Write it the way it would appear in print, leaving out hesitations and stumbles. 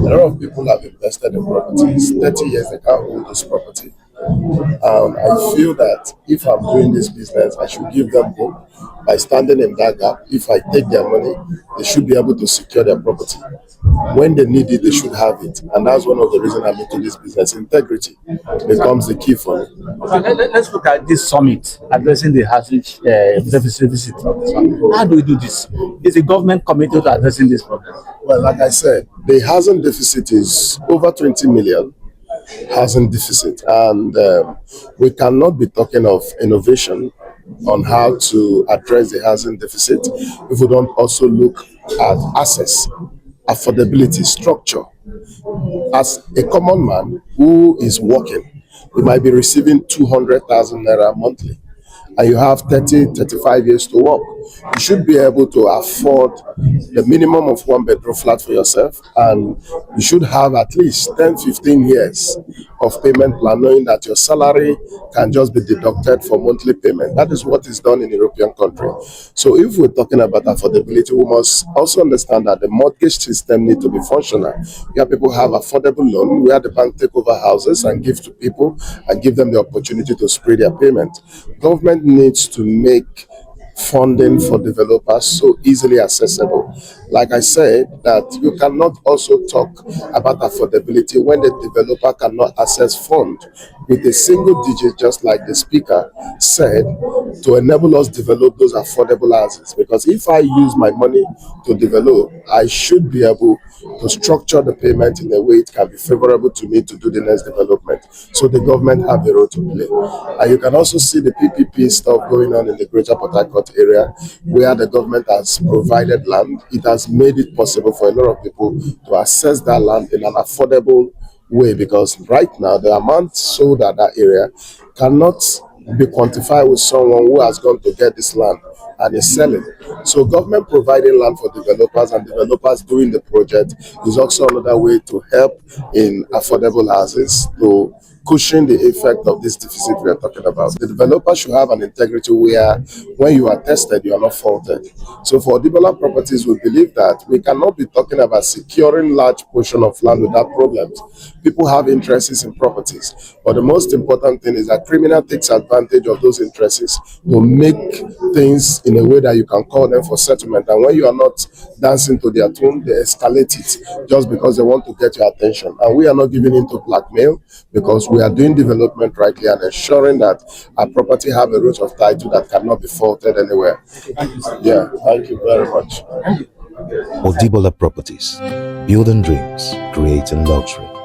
lot of people have invested in properties. 30 years they can't own this property. I feel that if I'm doing this business, I should give them hope by standing in that gap. If I take their money, they should be able to secure their property. When they need it, they should have it. And that's one of the reasons I'm into this business. Integrity becomes the key for me. Okay, let's look at this summit addressing the housing deficit of this one. How do we do this? Is the government committed to addressing this problem? Well, like I said, the housing deficit is over 20 million housing deficit. And we cannot be talking of innovation on how to address the housing deficit if we don't also look at access, affordability, structure. As a common man who is working, he might be receiving 200,000 naira monthly, and you have 30, 35 years to work. You should be able to afford the minimum of one bedroom flat for yourself, and you should have at least 10, 15 years of payment plan, knowing that your salary can just be deducted for monthly payment. That is what is done in European countries. So if we're talking about affordability, we must also understand that the mortgage system needs to be functional. Where people have affordable loan, where the bank take over houses and give to people and give them the opportunity to spread their payment. Government needs to make funding for developers so easily accessible. Like I said, that you cannot also talk about affordability when the developer cannot access fund with a single digit, just like the speaker said, to enable us develop those affordable houses. Because if I use my money to develop, I should be able to structure the payment in a way it can be favorable to me to do the next development. So the government have a role to play. And you can also see the PPP stuff going on in the Greater Port Harcourt area, where the government has provided land. It has made it possible for a lot of people to access that land in an affordable way, because right now the amount sold at that area cannot be quantified with someone who has gone to get this land and is selling. So government providing land for developers and developers doing the project is also another way to help in affordable houses to cushion the effect of this deficit we are talking about. The developer should have an integrity where when you are tested, you are not faulted. So for developed properties, we believe that we cannot be talking about securing large portion of land without problems. People have interests in properties, but the most important thing is that criminal takes advantage of those interests to make things in a way that you can call them for settlement. And when you are not dancing to their tune, they escalate it just because they want to get your attention. And we are not giving in to blackmail, because we are doing development rightly and ensuring that our property have a root of title that cannot be faulted anywhere. Yeah, thank you very much. Odibola Properties, building dreams, creating luxury.